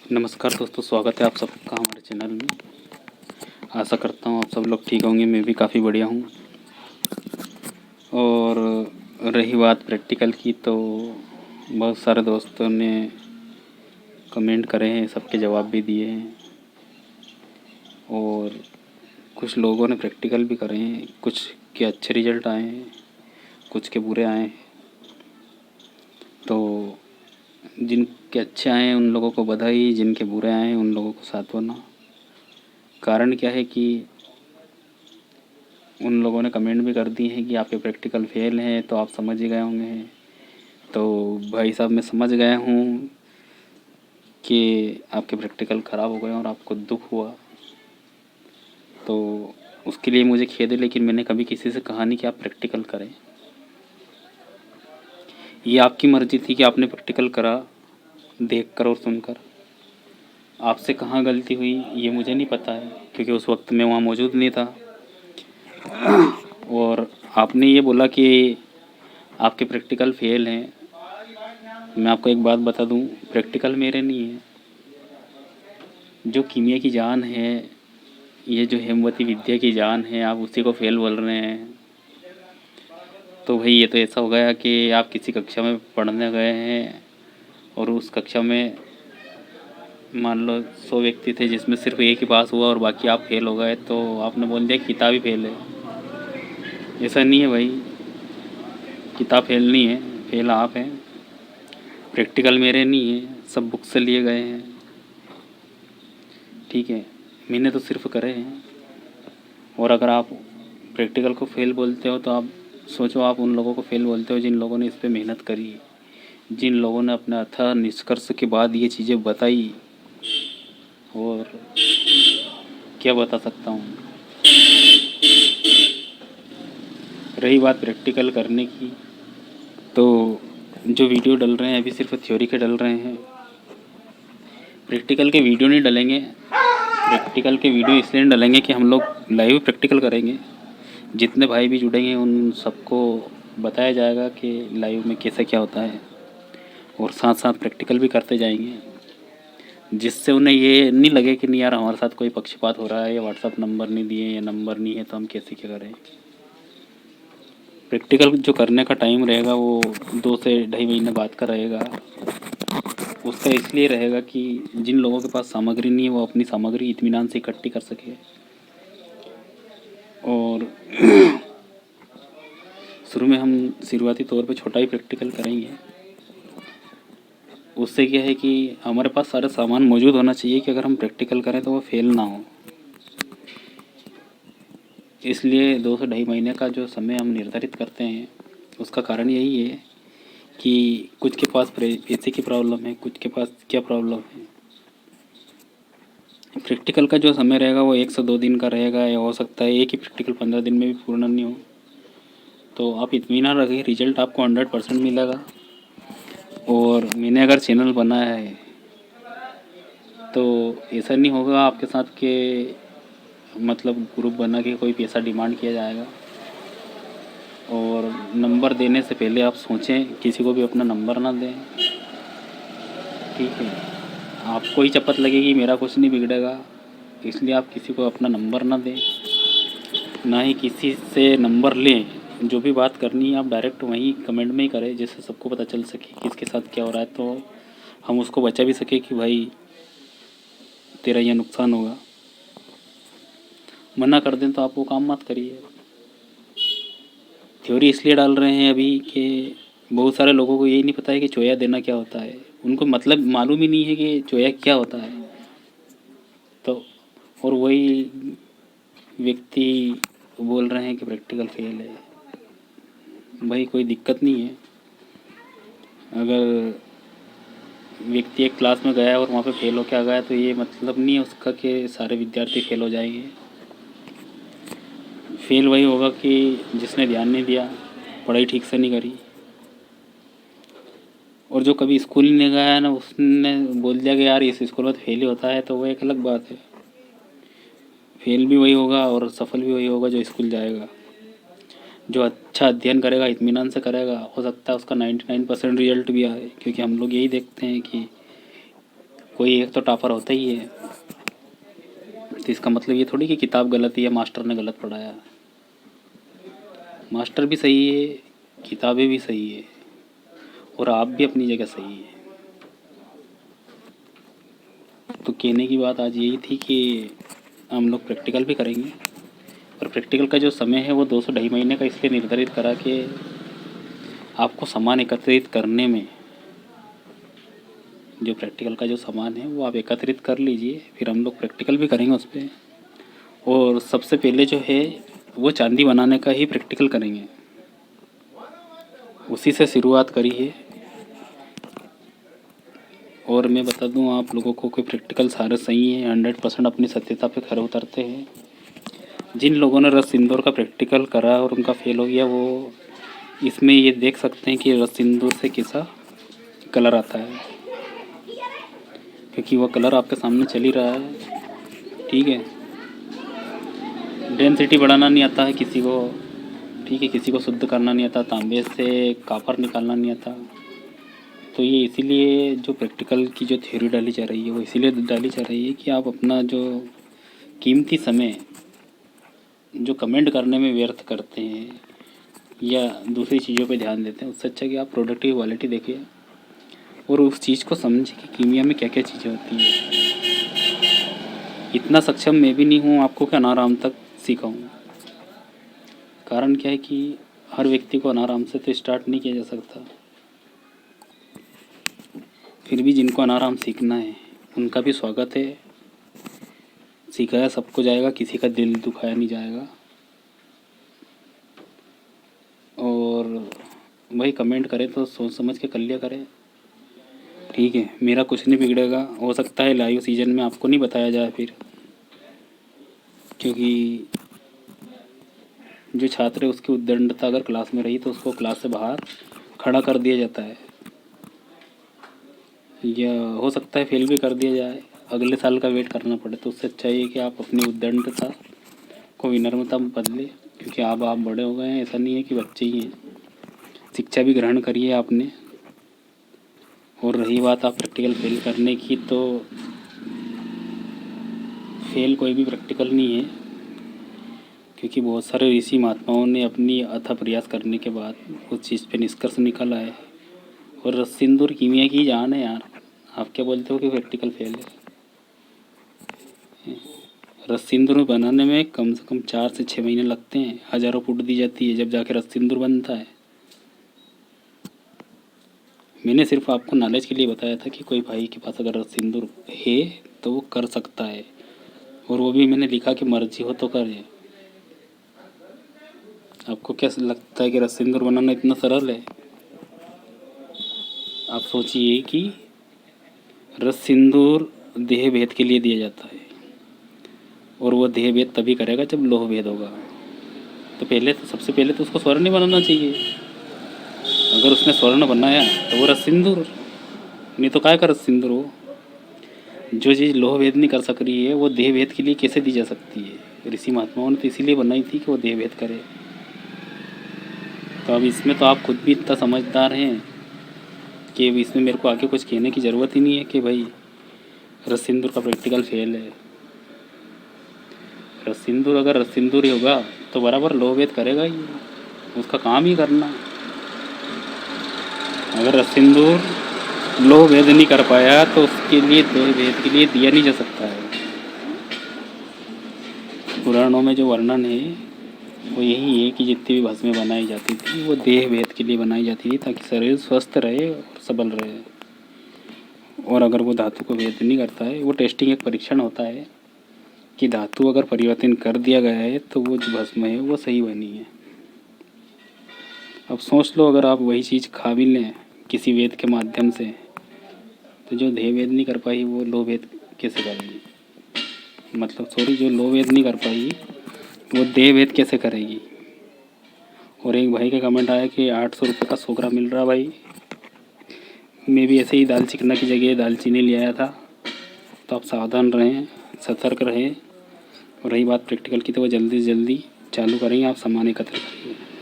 नमस्कार दोस्तों, स्वागत है आप सबका हमारे चैनल में। आशा करता हूँ आप सब लोग ठीक होंगे। मैं भी काफ़ी बढ़िया हूँ। और रही बात प्रैक्टिकल की, तो बहुत सारे दोस्तों ने कमेंट करे हैं, सबके जवाब भी दिए हैं। और कुछ लोगों ने प्रैक्टिकल भी करे हैं, कुछ के अच्छे रिजल्ट आए हैं, कुछ के बुरे आए हैं। तो जिनके अच्छे आए हैं उन लोगों को बधाई, जिनके बुरे आए हैं उन लोगों को सांत्वना। कारण क्या है कि उन लोगों ने कमेंट भी कर दी हैं कि आपके प्रैक्टिकल फेल हैं, तो आप समझ ही गए होंगे। तो भाई साहब, मैं समझ गया हूँ कि आपके प्रैक्टिकल ख़राब हो गए और आपको दुख हुआ, तो उसके लिए मुझे खेद है। लेकिन मैंने कभी किसी से कहा नहीं कि आप प्रैक्टिकल करें। ये आपकी मर्ज़ी थी कि आपने प्रैक्टिकल करा, देख कर और सुनकर। आपसे कहाँ गलती हुई ये मुझे नहीं पता है, क्योंकि उस वक्त मैं वहाँ मौजूद नहीं था। और आपने ये बोला कि आपके प्रैक्टिकल फेल हैं। मैं आपको एक बात बता दूं, प्रैक्टिकल मेरे नहीं है। जो कीमिया की जान है, ये जो हेमवती विद्या की जान है, आप उसी को फेल बोल रहे हैं। तो भाई ये तो ऐसा हो गया कि आप किसी कक्षा में पढ़ने गए हैं और उस कक्षा में मान लो 100 व्यक्ति थे, जिसमें सिर्फ एक ही पास हुआ और बाकी आप फेल हो गए, तो आपने बोल दिया किताब ही फेल है। ऐसा नहीं है भाई, किताब फेल नहीं है, फेल आप हैं। प्रैक्टिकल मेरे नहीं है, सब बुक से लिए गए हैं। ठीक है, मैंने तो सिर्फ करे हैं। और अगर आप प्रैक्टिकल को फेल बोलते हो, तो आप सोचो, आप उन लोगों को फेल बोलते हो जिन लोगों ने इस पर मेहनत करी, जिन लोगों ने अपने अथाह निष्कर्ष के बाद ये चीज़ें बताई। और क्या बता सकता हूँ। रही बात प्रैक्टिकल करने की, तो जो वीडियो डल रहे हैं अभी सिर्फ थ्योरी के डल रहे हैं। प्रैक्टिकल के वीडियो नहीं डलेंगे। प्रैक्टिकल के वीडियो इसलिए नहीं डलेंगे कि हम लोग लाइव प्रैक्टिकल करेंगे। जितने भाई भी जुड़ेंगे उन सबको बताया जाएगा कि लाइव में कैसे क्या होता है, और साथ साथ प्रैक्टिकल भी करते जाएंगे, जिससे उन्हें ये नहीं लगे कि नहीं यार हमारे साथ कोई पक्षपात हो रहा है, या व्हाट्सअप नंबर नहीं दिए, या नंबर नहीं है तो हम कैसे क्या करें। प्रैक्टिकल जो करने का टाइम रहेगा वो 2 से ढाई महीने बाद का रहेगा। उसका इसलिए रहेगा कि जिन लोगों के पास सामग्री नहीं है वो अपनी सामग्री इत्मीनान से इकट्ठी कर सके। और शुरू में हम शुरुआती तौर पे छोटा ही प्रैक्टिकल करेंगे। उससे क्या है कि हमारे पास सारे सामान मौजूद होना चाहिए कि अगर हम प्रैक्टिकल करें तो वो फेल ना हो। इसलिए 2 से ढाई महीने का जो समय हम निर्धारित करते हैं, उसका कारण यही है कि कुछ के पास पैसे की प्रॉब्लम है, कुछ के पास क्या प्रॉब्लम है। प्रैक्टिकल का जो समय रहेगा वो 1 से 2 दिन का रहेगा, या हो सकता है एक ही प्रैक्टिकल 15 दिन में भी पूर्ण नहीं हो। तो आप इत्मीनान रखिए, रिजल्ट आपको 100% मिलेगा। और मैंने अगर चैनल बनाया है तो ऐसा नहीं होगा आपके साथ के मतलब ग्रुप बना के कोई पैसा डिमांड किया जाएगा। और नंबर देने से पहले आप सोचें, किसी को भी अपना नंबर ना दें। ठीक है, आपको ही चपत लगेगी मेरा कुछ नहीं बिगड़ेगा, इसलिए आप किसी को अपना नंबर ना दें, ना ही किसी से नंबर लें। जो भी बात करनी है आप डायरेक्ट वहीं कमेंट में ही करें, जिससे सबको पता चल सके किसके साथ क्या हो रहा है, तो हम उसको बचा भी सके कि भाई तेरा यह नुकसान होगा। मना कर दें तो आप वो काम मत करिए। थ्योरी इसलिए डाल रहे हैं अभी कि बहुत सारे लोगों को यही नहीं पता है कि चोया देना क्या होता है। उनको मतलब मालूम ही नहीं है कि चोया क्या होता है। तो और वही व्यक्ति बोल रहे हैं कि प्रैक्टिकल फेल है। भाई कोई दिक्कत नहीं है। अगर व्यक्ति एक क्लास में गया और वहाँ पे फेल होकर आ गया, तो ये मतलब नहीं है उसका कि सारे विद्यार्थी फेल हो जाएंगे। फेल वही होगा कि जिसने ध्यान नहीं दिया, पढ़ाई ठीक से नहीं करी। और जो कभी स्कूल ही नहीं गया है ना, उसने बोल दिया कि यार इस स्कूल में तो फेल ही होता है, तो वो एक अलग बात है। फेल भी वही होगा और सफल भी वही होगा जो स्कूल जाएगा। जो अच्छा अध्ययन करेगा, इत्मीनान से करेगा, हो सकता है उसका 99% रिजल्ट भी आए, क्योंकि हम लोग यही देखते हैं कि कोई एक तो टॉपर होता ही है। तो इसका मतलब ये थोड़ी कि किताब गलत है या मास्टर ने गलत पढ़ाया। मास्टर भी सही है, किताबें भी सही है, और आप भी अपनी जगह सही है। तो कहने की बात आज यही थी कि हम लोग प्रैक्टिकल भी करेंगे, और प्रैक्टिकल का जो समय है वो 2 से 2.5 महीने का इसलिए निर्धारित करा कि आपको सामान एकत्रित करने में, जो प्रैक्टिकल का जो सामान है वो आप एकत्रित कर लीजिए, फिर हम लोग प्रैक्टिकल भी करेंगे उस पर। और सबसे पहले जो है वो चांदी बनाने का ही प्रैक्टिकल करेंगे, उसी से शुरुआत करी है। और मैं बता दूं आप लोगों को कि प्रैक्टिकल सारे सही हैं, 100% अपनी सत्यता पे खरे उतरते हैं। जिन लोगों ने रस सिंदूर का प्रैक्टिकल करा और उनका फेल हो गया, वो इसमें ये देख सकते हैं कि रस सिंदूर से कैसा कलर आता है, क्योंकि वो कलर आपके सामने चल ही रहा है। ठीक है, डेंसिटी बढ़ाना नहीं आता है किसी को, ठीक है, किसी को शुद्ध करना नहीं आता, तांबे से कापर निकालना नहीं आता। तो ये इसीलिए जो प्रैक्टिकल की जो थ्योरी डाली जा रही है वो इसीलिए डाली जा रही है कि आप अपना जो कीमती समय जो कमेंट करने में व्यर्थ करते हैं या दूसरी चीज़ों पे ध्यान देते हैं, उससे अच्छा कि आप प्रोडक्ट की क्वालिटी देखिए और उस चीज़ को समझिए कि कीमिया में क्या क्या चीज़ें होती हैं। इतना सक्षम मैं भी नहीं हूँ आपको कि अनाराम तक सिखाऊँ। कारण क्या है कि हर व्यक्ति को अनाराम से तो स्टार्ट नहीं किया जा सकता। फिर भी जिनको अनाराम सीखना है उनका भी स्वागत है। सिखाया सबको जाएगा, किसी का दिल दुखाया नहीं जाएगा। और भाई कमेंट करें तो सोच समझ के कर लिया करें, ठीक है। मेरा कुछ नहीं बिगड़ेगा, हो सकता है लाइव सीजन में आपको नहीं बताया जाए फिर, क्योंकि जो छात्र है उसकी उद्दंडता अगर क्लास में रही तो उसको क्लास से बाहर खड़ा कर दिया जाता है, या हो सकता है फेल भी कर दिया जाए, अगले साल का वेट करना पड़े। तो उससे अच्छा ये कि आप अपनी उद्दंडता को विनम्रता में बदले, क्योंकि आप बड़े हो गए हैं, ऐसा नहीं है कि बच्चे ही हैं। शिक्षा भी ग्रहण करिए आपने। और रही बात आप प्रैक्टिकल फेल करने की, तो फेल कोई भी प्रैक्टिकल नहीं है, क्योंकि बहुत सारे ऋषि महात्माओं ने अपनी अथक प्रयास करने के बाद उस चीज़ पे निष्कर्ष निकाला है। और रस सिंदूर कीमिया की जान है यार, आप क्या बोलते हो कि प्रैक्टिकल फेल है? रस सिंदूर बनाने में कम से कम 4 से 6 महीने लगते हैं, हज़ारों फुट दी जाती है जब जाके रस सिंदूर बनता है। मैंने सिर्फ आपको नॉलेज के लिए बताया था कि कोई भाई के पास अगर रस सिंदूर है तो वो कर सकता है, और वो भी मैंने लिखा कि मर्जी हो तो करे। आपको क्या लगता है कि रस सिंदूर बनाना इतना सरल है? आप सोचिए कि रस सिंदूर देह भेद के लिए दिया जाता है, और वो देह भेद तभी करेगा जब लोह भेद होगा। तो पहले तो सबसे पहले तो उसको स्वर्ण नहीं बनाना चाहिए। अगर उसने स्वर्ण बनाया तो वो रस सिंदूर, नहीं तो काय का रस सिंदूर हो। जो चीज़ लोह भेद नहीं कर सक रही है वो देह भेद के लिए कैसे दी जा सकती है? ऋषि महात्माओं ने तो इसीलिए बनाई थी कि वो देह भेद करे। तो अब इसमें तो आप खुद भी इतना समझदार हैं कि अब इसमें मेरे को आगे कुछ कहने की ज़रूरत ही नहीं है कि भाई रस सिंदूर का प्रैक्टिकल फेल है। रस सिंदूर अगर रस सिंदूर ही होगा तो बराबर लोह भेद करेगा ही, उसका काम ही करना। अगर रस सिंदूर लोह भेद नहीं कर पाया तो उसके लिए देह भेद के लिए दिया नहीं जा सकता है। पुराणों में जो वर्णन है वो यही है कि जितनी भी भस्में बनाई जाती थी वो देह भेद के लिए बनाई जाती थी, ताकि शरीर स्वस्थ रहे और सबल रहे। और अगर वो धातु को भेद नहीं करता है, वो टेस्टिंग एक परीक्षण होता है कि धातु अगर परिवर्तन कर दिया गया है तो वो जो भस्म है वो सही बनी है। अब सोच लो, अगर आप वही चीज़ खा भी लें किसी वेद के माध्यम से, तो जो देह भेद नहीं कर पाई वो लोह भेद कैसे करेगी? मतलब सॉरी, जो लोह भेद नहीं कर पाई वो देह भेद कैसे करेगी? और एक भाई का कमेंट आया कि 800 रुपये का 100 ग्राम मिल रहा। भाई मैं भी ऐसे ही दाल चिकना की जगह दालचीनी ले आया था। तो आप सावधान रहें, सतर्क रहें। और रही बात प्रैक्टिकल की, तो वो जल्दी से जल्दी चालू करेंगे, आप सामान एकत्र करेंगे।